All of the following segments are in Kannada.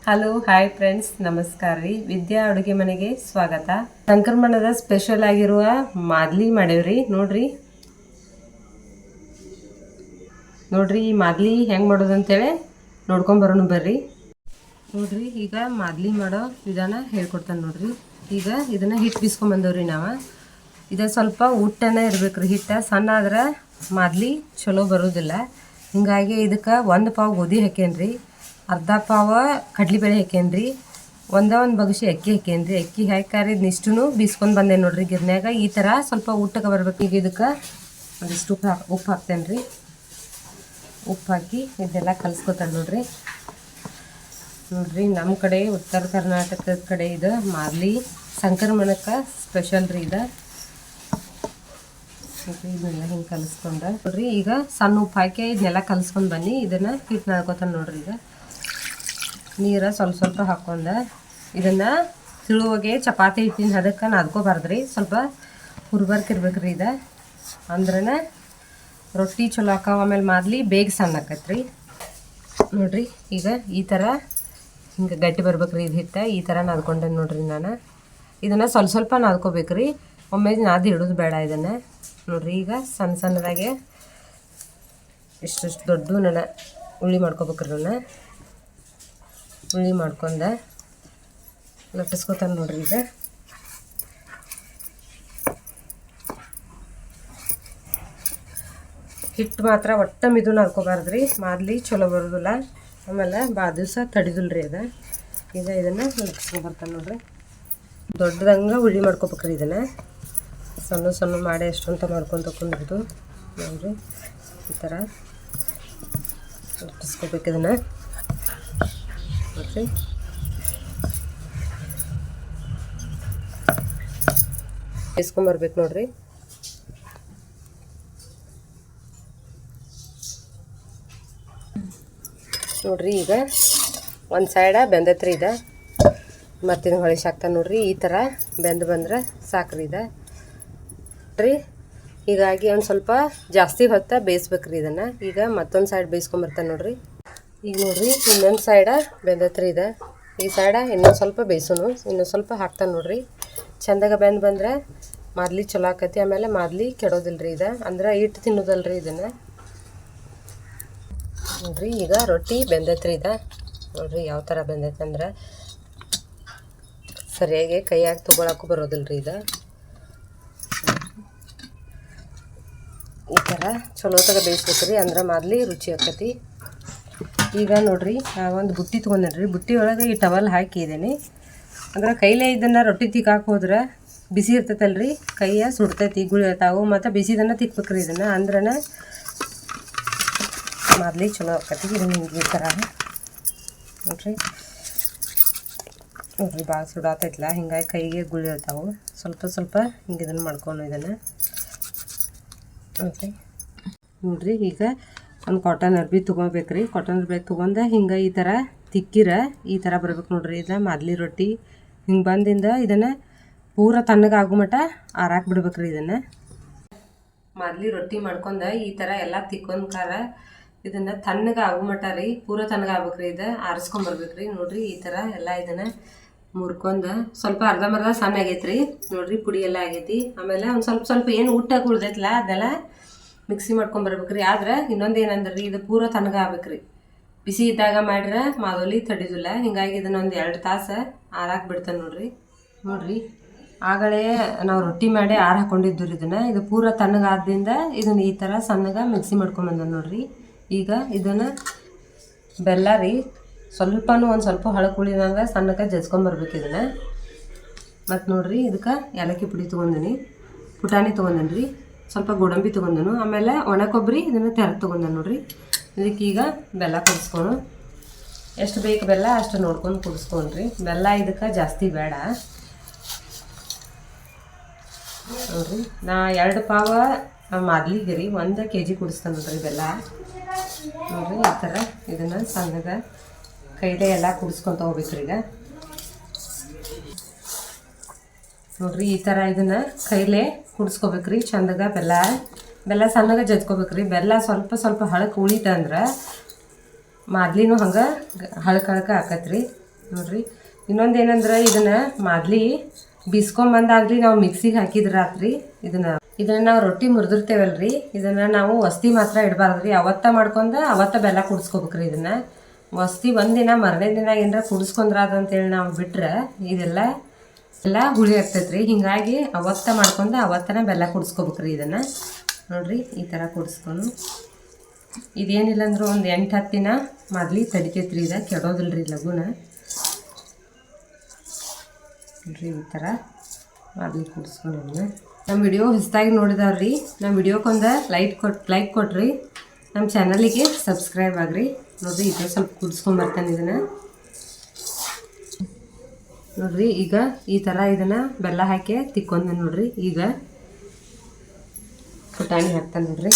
ಹಲೋ ಹಾಯ್ ಫ್ರೆಂಡ್ಸ್, ನಮಸ್ಕಾರ ರೀ. ವಿದ್ಯಾ ಅಡುಗೆ ಮನೆಗೆ ಸ್ವಾಗತ. ಸಂಕ್ರಮಣದ ಸ್ಪೆಷಲ್ ಆಗಿರುವ ಮಾದ್ಲಿ ಮಾಡೇವ್ರಿ. ನೋಡ್ರಿ ಈ ಮಾದ್ಲಿ ಹೆಂಗೆ ಮಾಡೋದಂತೇಳಿ ನೋಡ್ಕೊಂಬರೋಣ ಬರ್ರಿ. ನೋಡ್ರಿ ಈಗ ಮಾದ್ಲಿ ಮಾಡೋ ವಿಧಾನ ಹೇಳ್ಕೊಡ್ತಾನೆ ನೋಡ್ರಿ. ಈಗ ಇದನ್ನು ಹಿಟ್ಟು ಬೀಸ್ಕೊಂಬಂದವ್ರಿ ನಾವು. ಇದು ಸ್ವಲ್ಪ ಉಟ್ಟನೇ ಇರ್ಬೇಕ್ರಿ. ಹಿಟ್ಟು ಸಣ್ಣ ಆದ್ರೆ ಮಾದ್ಲಿ ಚಲೋ ಬರೋದಿಲ್ಲ. ಹಿಂಗಾಗಿ ಇದಕ್ಕೆ 1 ಪಾವು ಗೋಧಿ ಹಾಕೇನ್ರಿ, ಅರ್ಧ ಪಾವ ಕಡ್ಲಿಬೇಳೆ ಹಾಕೇನ್ರಿ, ಒಂದು ಬಗಸಿ ಅಕ್ಕಿ ಹಾಕೇನ್ರಿ. ಅಕ್ಕಿ ಹಾಕಿ ಇದನ್ನಿಷ್ಟು ಬೀಸ್ಕೊಂಡು ಬಂದೆ ನೋಡ್ರಿ ಗಿರ್ನ್ಯಾಗ. ಈ ಥರ ಸ್ವಲ್ಪ ಊಟಕ್ಕೆ ಬರ್ಬೇಕು. ಈಗ ಇದಕ್ಕೆ ಒಂದಿಷ್ಟು ಉಪ್ಪು ಹಾಕ್ತೇನೆ. ಉಪ್ಪು ಹಾಕಿ ಇದೆಲ್ಲ ಕಲಿಸ್ಕೊತಾನೆ ನೋಡ್ರಿ. ನಮ್ಮ ಕಡೆ ಉತ್ತರ ಕರ್ನಾಟಕದ ಕಡೆ ಇದು ಮಾದ್ಲಿ ಸಂಕ್ರಮಣಕ್ಕೆ ಸ್ಪೆಷಲ್ ರೀ. ಇದನ್ನೆಲ್ಲ ಹಿಂಗೆ ಕಲಿಸ್ಕೊಂಡೆ ನೋಡ್ರಿ. ಈಗ ಸಣ್ಣ ಉಪ್ಪು ಹಾಕಿ ಇದನ್ನೆಲ್ಲ ಕಲಿಸ್ಕೊಂಡು ಬನ್ನಿ. ಇದನ್ನು ಹಿಟ್ಟು ನಾದ್ಕೊತಾನೆ ನೋಡ್ರಿ. ಈಗ ನೀರು ಸ್ವಲ್ಪ ಹಾಕ್ಕೊಂಡೆ ಇದನ್ನು ತಿಳುವಾಗೆ ಚಪಾತಿ ಹಿಟ್ಟಿನ ಅದಕ್ಕೆ ನಾದ್ಕೋಬಾರ್ದ್ರಿ. ಸ್ವಲ್ಪ ಹುರ್ಬರ್ಕಿರ್ಬೇಕ್ರಿ. ಇದು ಅಂದ್ರೇ ರೊಟ್ಟಿ ಚಲೋ ಹಾಕಾವ. ಆಮೇಲೆ ಮಾದ್ಲಿ ಬೇಗ ಸಣ್ಣ ಆಕತ್ರಿ ನೋಡ್ರಿ. ಈಗ ಈ ಥರ ಹಿಂಗೆ ಗಟ್ಟಿ ಬರ್ಬೇಕ್ರಿ. ಇದು ಹಿಟ್ಟು ಈ ಥರ ನಾದ್ಕೊಂಡೆ ನೋಡ್ರಿ. ನಾನು ಇದನ್ನು ಸ್ವಲ್ಪ ನಾದ್ಕೋಬೇಕ್ರಿ. ಒಮ್ಮೆ ನಾದಿ ಇಡೋದು ಬೇಡ ಇದನ್ನು ನೋಡ್ರಿ. ಈಗ ಸಣ್ಣದಾಗೆ ಇಷ್ಟು ದೊಡ್ಡ ನಾನು ಉಳ್ಳಿ ಮಾಡ್ಕೋಬೇಕ್ರಿ. ಉಳ್ಳಿ ಮಾಡ್ಕೊಂಡೆ ಲಟ್ಟಿಸ್ಕೊತಾನೆ ನೋಡ್ರಿ. ಈಗ ಹಿಟ್ಟು ಮಾತ್ರ ಒಟ್ಟ ಮಿದು ನಾದ್ಕೋಬಾರ್ದ್ರಿ. ಮಾದ್ಲಿ ಚಲೋ ಬರೋದಿಲ್ಲ. ಆಮೇಲೆ ದಿವಸ ತಡಿದಿಲ್ರಿ ಅದು. ಈಗ ಇದನ್ನು ಲಟ್ಟಿಸ್ಕೊಬರ್ತಾನೆ ನೋಡ್ರಿ. ದೊಡ್ಡದಂಗೆ ಉಳ್ಳಿ ಮಾಡ್ಕೋಬೇಕ್ರಿ. ಇದನ್ನು ಸಣ್ಣ ಮಾಡಿ ಎಷ್ಟು ಅಂತ ಮಾಡ್ಕೊಂಡು ತಗೊಂಡಿದ್ದು ನೋಡ್ರಿ. ಈ ಥರ ಲಟ್ಟಿಸ್ಕೋಬೇಕು ಇದನ್ನು ನೋಡ್ರಿ. ಬೇಯಿಸ್ಕೊಂಬರ್ಬೇಕು ನೋಡ್ರಿ. ಈಗ ಒಂದು ಸೈಡ ಬೆಂದತ್ರಿ. ಇದು ಮತ್ತಿನ ಹೊಳಿಸಿ ಹಾಕ್ತಾನೆ ನೋಡ್ರಿ. ಈ ಥರ ಬೆಂದು ಬಂದ್ರೆ ಸಾಕ್ರಿ ಇದು ರೀ. ಹೀಗಾಗಿ ಒಂದು ಸ್ವಲ್ಪ ಜಾಸ್ತಿ ಹೊತ್ತ ಬೇಯಿಸ್ಬೇಕ್ರಿ ಇದನ್ನು. ಈಗ ಮತ್ತೊಂದು ಸೈಡ್ ಬೇಯಿಸ್ಕೊಂಬರ್ತಾನೆ ನೋಡ್ರಿ. ಈಗ ನೋಡ್ರಿ ಇನ್ನೊಂದು ಸೈಡ ಬೆಂದತ್ರಿ. ಇದು ಈ ಸೈಡ ಇನ್ನೊಂದು ಸ್ವಲ್ಪ ಬೇಯಿಸೋನು. ಇನ್ನೊಂದು ಸ್ವಲ್ಪ ಹಾಕ್ತಾನೆ ನೋಡ್ರಿ. ಚೆಂದಾಗ ಬೆಂದು ಬಂದ್ರೆ ಮಾದ್ಲಿ ಚಲೋ ಆಕತಿ. ಆಮೇಲೆ ಮಾದ್ಲಿ ಕೆಡೋದಿಲ್ರಿ. ಇದು ಅಂದ್ರೆ ಹಿಟ್ಟು ತಿನ್ನೋದಲ್ರಿ. ಇದನ್ನು ನೋಡ್ರಿ. ಈಗ ರೊಟ್ಟಿ ಬೆಂದತ್ರಿ. ಇದು ನೋಡ್ರಿ ಯಾವ ಥರ ಬೆಂದೈತೆ ಅಂದ್ರೆ ಸರಿಯಾಗಿ ಕೈಯಾಗಿ ತೊಗೊಳಕ್ಕೂ ಬರೋದಿಲ್ರಿ. ಇದು ಈ ಥರ ಚಲೋತಾಗ ಬೇಯಿಸ್ಬೇಕ್ರಿ. ಅಂದ್ರೆ ಮಾದ್ಲಿ ರುಚಿ ಆಕತಿ. ಈಗ ನೋಡ್ರಿ ಒಂದು ಬುಟ್ಟಿ ತೊಗೊಂಡ್ರಿ. ಬುಟ್ಟಿ ಒಳಗೆ ಈ ಟವಲ್ ಹಾಕಿದ್ದೀನಿ. ಅಂದ್ರೆ ಕೈಲೇ ಇದನ್ನು ರೊಟ್ಟಿ ತಿಕ್ಕಾಕ್ ಹೋದ್ರೆ ಬಿಸಿ ಇರ್ತೈತಲ್ರಿ, ಕೈಯ ಸುಡ್ತೈತಿ, ಗುಳಿತಾವು. ಮತ್ತು ಬಿಸಿದನ್ನು ತಿಕ್ಬೇಕ್ರಿ. ಇದನ್ನು ಅಂದ್ರೆ ಮಾದ್ಲಿ ಚಲೋ ಆಕತಿ. ಇದನ್ನು ಹಿಂಗೆ ಈ ಥರ ನೋಡ್ರಿ. ಭಾಳ ಸುಡಾತೈತಲ್ಲ, ಹಿಂಗಾಗಿ ಕೈಗೆ ಗುಳಿ ಇರ್ತಾವೆ. ಸ್ವಲ್ಪ ಹಿಂಗೆ ಇದನ್ನು ಮಾಡ್ಕೊಂಡು ಇದನ್ನು ನೋಡ್ರಿ. ಈಗ ಒಂದು ಕಾಟನ್ ಅರ್ಬಿ ತೊಗೋಬೇಕ್ರಿ. ಕಾಟನ್ ಅರ್ಬಿ ತೊಗೊಂಡು ಹಿಂಗೆ ಈ ಥರ ತಿಕ್ಕಿರ ಈ ಥರ ಬರ್ಬೇಕು ನೋಡ್ರಿ. ಇದು ಮಾದ್ಲಿ ರೊಟ್ಟಿ ಹಿಂಗೆ ಬಂದಿಂದ ಇದನ್ನು ಪೂರ ತಣ್ಣಗಾಗೋ ಮಟ್ಟ ಆರಾಕ್ ಬಿಡ್ಬೇಕ್ರಿ. ಇದನ್ನು ಮಾದ್ಲಿ ರೊಟ್ಟಿ ಮಾಡ್ಕೊಂಡು ಈ ಥರ ಎಲ್ಲ ತಿಕ್ಕೊಂಡ್ಕಾರ ಇದನ್ನು ತಣ್ಣಗೆ ಆಗೋ ಮಟ್ಟ ರೀ, ಪೂರ ತಣ್ಣಗಾಗ್ಬೇಕ್ರಿ. ಇದು ಆರಿಸ್ಕೊಂಬರ್ಬೇಕ್ರಿ ನೋಡ್ರಿ. ಈ ಥರ ಎಲ್ಲ ಇದನ್ನು ಮುರ್ಕೊಂಡು ಸ್ವಲ್ಪ ಅರ್ಧಂಬರ್ಧ ಸಣ್ಣ ಆಗೈತ್ರಿ ನೋಡ್ರಿ. ಪುಡಿ ಎಲ್ಲ ಆಗೈತಿ. ಆಮೇಲೆ ಒಂದು ಸ್ವಲ್ಪ ಏನು ಊಟಕ್ಕೆ ಉಳ್ದೈತಲ್ಲ ಅದೆಲ್ಲ ಮಿಕ್ಸಿ ಮಾಡ್ಕೊಂಬರ್ಬೇಕ್ರಿ. ಆದ್ರೆ ಇನ್ನೊಂದು ಏನಂದ್ರಿ, ಇದು ಪೂರ ತಣ್ಣಗಾಗ್ಬೇಕ್ರಿ. ಬಿಸಿ ಇದ್ದಾಗ ಮಾಡ್ರೆ ಮಾದಲಿ ತಡಿದಿಲ್ಲ. ಹಿಂಗಾಗಿ ಇದನ್ನ ಒಂದು 2 ತಾಸು ಆರಾಕ್ ಬಿಡ್ತಾನೆ ನೋಡ್ರಿ. ಆಗಲೇ ನಾವು ರೊಟ್ಟಿ ಮಾಡಿ ಆರು ಹಾಕೊಂಡಿದ್ದು ರೀ. ಇದು ಪೂರ ತಣ್ಣಗಾದ್ರಿಂದ ಇದನ್ನು ಈ ಥರ ಸಣ್ಣಗೆ ಮಿಕ್ಸಿ ಮಾಡ್ಕೊಂಬಂದ ನೋಡ್ರಿ. ಈಗ ಇದನ್ನು ಬೆಲ್ಲ ರೀ ಒಂದು ಸ್ವಲ್ಪ ಹೊಳಕ್ಕೆ ಉಳಿದಂಗೆ ಸಣ್ಣಕ್ಕೆ ಜಜ್ಕೊಂಬರ್ಬೇಕು ಇದನ್ನು. ಮತ್ತು ನೋಡ್ರಿ ಇದಕ್ಕೆ ಏಲಕ್ಕಿ ಪುಡಿ ತೊಗೊಂಡಿನಿ, ಪುಟಾಣಿ ತೊಗೊಂಡೇನಿ ರೀ, ಸ್ವಲ್ಪ ಗೋಡಂಬಿ ತೊಗೊಂಡನು. ಆಮೇಲೆ ಒಣ ಕೊಬ್ಬರಿ ಇದನ್ನು ತೆರೆದು ತೊಗೊಂಡೆ ನೋಡ್ರಿ. ಇದಕ್ಕೀಗ ಬೆಲ್ಲ ಕುದಿಸ್ಕೊಂಡು ಎಷ್ಟು ಬೇಕು ಬೆಲ್ಲ ಅಷ್ಟು ನೋಡ್ಕೊಂಡು ಕುದಿಸ್ಕೊಂಡ್ರಿ. ಬೆಲ್ಲ ಇದಕ್ಕೆ ಜಾಸ್ತಿ ಬೇಡ ನೋಡ್ರಿ. ನಾ 2 ಪಾವ ಮಾದ್ಲಿಗೆ ರೀ 1 kg ಕುಡಿಸ್ತಾನೆ ನೋಡ್ರಿ ಬೆಲ್ಲ ನೋಡ್ರಿ. ಈ ಥರ ಇದನ್ನು ಸಣ್ಣಗೆ ಕೈಲೇ ಎಲ್ಲ ಕುಡಿಸ್ಕೊತ ಹೋಗ್ಬೇಕ್ರಿ. ಈಗ ನೋಡ್ರಿ ಈ ಥರ ಇದನ್ನು ಕೈಲೇ ಕುಡಿಸ್ಕೋಬೇಕ್ರಿ ಚಂದಾಗ. ಬೆಲ್ಲ ಸಣ್ಣಗೆ ಜಜ್ಕೋಬೇಕ್ರಿ. ಬೆಲ್ಲ ಸ್ವಲ್ಪ ಹಳಕ್ಕೆ ಉಳಿತಂದ್ರೆ ಮಾದ್ಲಿನೂ ಹಂಗೆ ಹಳಕ್ಕೆ ಆಕತ್ರಿ. ನೋಡಿರಿ. ಇನ್ನೊಂದು ಏನಂದ್ರೆ ಇದನ್ನು ಮಾದ್ಲಿ ಬೀಸ್ಕೊಂಬಂದಾಗಲಿ ನಾವು ಮಿಕ್ಸಿಗೆ ಹಾಕಿದ್ರೆ ರಾತ್ರಿ ಇದನ್ನು ನಾವು ರೊಟ್ಟಿ ಮುರಿದಿರ್ತೇವಲ್ರಿ, ಇದನ್ನು ನಾವು ವಸ್ತಿ ಮಾತ್ರ ಇಡಬಾರ್ದು ರೀ. ಅವತ್ತ ಮಾಡ್ಕೊಂಡು ಅವತ್ತ ಬೆಲ್ಲ ಕುಡಿಸ್ಕೋಬೇಕ್ರಿ. ಇದನ್ನು ವಸ್ತಿ ಒಂದಿನ ಮರನೇ ದಿನ ಏನಾರ ಕುಡಿಸ್ಕೊಂಡ್ರಾದಂತೇಳಿ ನಾವು ಬಿಟ್ರೆ ಇದೆಲ್ಲ ಹುಳಿ ಆಗ್ತೈತೆ ರೀ. ಹೀಗಾಗಿ ಅವತ್ತ ಮಾಡ್ಕೊಂಡು ಅವತ್ತನ ಬೆಲ್ಲ ಕುಡಿಸ್ಕೋಬೇಕ್ರಿ. ಇದನ್ನು ನೋಡಿರಿ ಈ ಥರ ಕುಡಿಸ್ಕೊಂಡು ಇದೇನಿಲ್ಲ ಅಂದರೂ ಒಂದು 8-10 ದಿನ ಮಾದ್ಲಿ ತಡಿತೈತೆ ರೀ. ಇದು ಕೆಡೋದಿಲ್ಲ ರೀ ಲಘುನ. ನೋಡಿರಿ ಈ ಥರ ಮಾದ್ಲಿ ಕುಡಿಸ್ಕೊಂಡು ನಮ್ಮ ವಿಡಿಯೋ ಹೊಸದಾಗಿ ನೋಡಿದವ್ರಿ, ನಮ್ಮ ವಿಡಿಯೋಕ್ಕೊಂದು ಲೈಕ್ ಕೊಟ್ರಿ, ನಮ್ಮ ಚಾನಲಿಗೆ ಸಬ್ಸ್ಕ್ರೈಬ್ ಆಗ್ರಿ. ನೋಡಿರಿ ಇದು ಸ್ವಲ್ಪ ಕುದಿಸ್ಕೊಂಬರ್ತಾನೆ ಇದನ್ನು. ನೋಡಿರಿ ಈಗ ಈ ಥರ ಇದನ್ನು ಬೆಲ್ಲ ಹಾಕಿ ತಿಕ್ಕೊಂಡೆ. ನೋಡಿರಿ ಈಗ ಪುಟಾಣಿ ಹಾಕ್ತಾನೆ ನೋಡಿರಿ.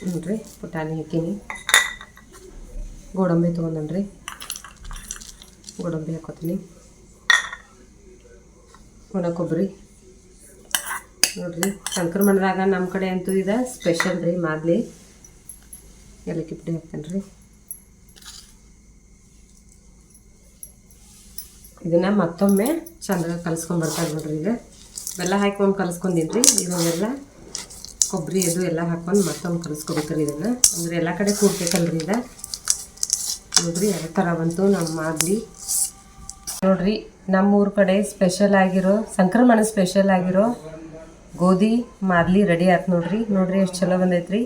ನೋಡಿರಿ ಪುಟಾಣಿ ಹಾಕೀನಿ. ಗೋಡಂಬಿ ತೊಗೊಂಡ್ರಿ, ಗೋಡಂಬಿ ಹಾಕೋತೀನಿ. ಒಣ ಕೊಬ್ಬರಿ ನೋಡಿರಿ. ಸಂಕ್ರಮಣದಾಗ ನಮ್ಮ ಕಡೆ ಅಂತೂ ಇದು ಸ್ಪೆಷಲ್ ರೀ ಮಾದ್ಲಿ. ಏಲಕ್ಕಿ ಪುಡಿ ಹಾಕ್ತೇನೆ ರೀ. ಇದನ್ನು ಮತ್ತೊಮ್ಮೆ ಚಂದ ಕಲಿಸ್ಕೊಂಬರ್ತಾರೆ ನೋಡಿರಿ. ಈಗ ಬೆಲ್ಲ ಹಾಕೊಂಡು ಕಲಿಸ್ಕೊಂಡೀನಿ ರೀ. ಇದನ್ನೆಲ್ಲ ಕೊಬ್ಬರಿ ಎಲ್ಲ ಹಾಕ್ಕೊಂಡು ಮತ್ತೊಮ್ಮೆ ಕಲಿಸ್ಕೊಬೇಕ್ರಿ. ಇದನ್ನು ಅಂದರೆ ಎಲ್ಲ ಕಡೆ ಕೂಡ್ಬೇಕಲ್ರಿ. ಇದು ನೋಡಿರಿ ಯಾವ ಥರ ಬಂತು ನಮ್ಮ ಮಾದ್ಲಿ. ನೋಡಿರಿ ನಮ್ಮೂರ ಕಡೆ ಸ್ಪೆಷಲ್ ಆಗಿರೋ ಸಂಕ್ರಮಣ ಸ್ಪೆಷಲ್ ಆಗಿರೋ ಗೋಧಿ ಮಾದ್ಲಿ ರೆಡಿ ಆಯ್ತು ನೋಡಿರಿ. ನೋಡಿರಿ ಎಷ್ಟು ಚಲೋ ಬಂದೈತ್ರಿ.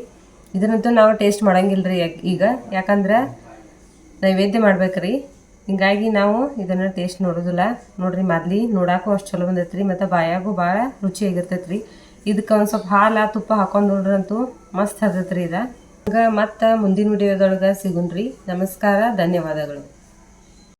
ಇದನ್ನಂತೂ ನಾವು ಟೇಸ್ಟ್ ಮಾಡಂಗಿಲ್ಲ ರೀ ಈಗ, ಯಾಕಂದ್ರೆ ನೈವೇದ್ಯ ಮಾಡ್ಬೇಕ್ರಿ. ಹಿಂಗಾಗಿ ನಾವು ಇದನ್ನು ಟೇಸ್ಟ್ ನೋಡೋದಿಲ್ಲ. ನೋಡಿರಿ ಮಾದ್ಲಿ ನೋಡೋಕ್ಕೂ ಅಷ್ಟು ಚಲೋ ಬಂದೈತ್ರಿ, ಮತ್ತು ಬಾಯಾಗೂ ಭಾಳ ರುಚಿಯಾಗಿರ್ತೈತೆ ರೀ. ಇದಕ್ಕೆ ಒಂದು ಸ್ವಲ್ಪ ಹಾಲು ತುಪ್ಪ ಹಾಕೊಂಡು ನೋಡ್ರಂತೂ ಮಸ್ತ್ ಹತ್ತೈತೆ ರೀ. ಇದು ಹಂಗೆ ಮತ್ತು ಮುಂದಿನ ವಿಡಿಯೋದೊಳಗೆ ಸಿಗುಣ್ರಿ. ನಮಸ್ಕಾರ, ಧನ್ಯವಾದಗಳು.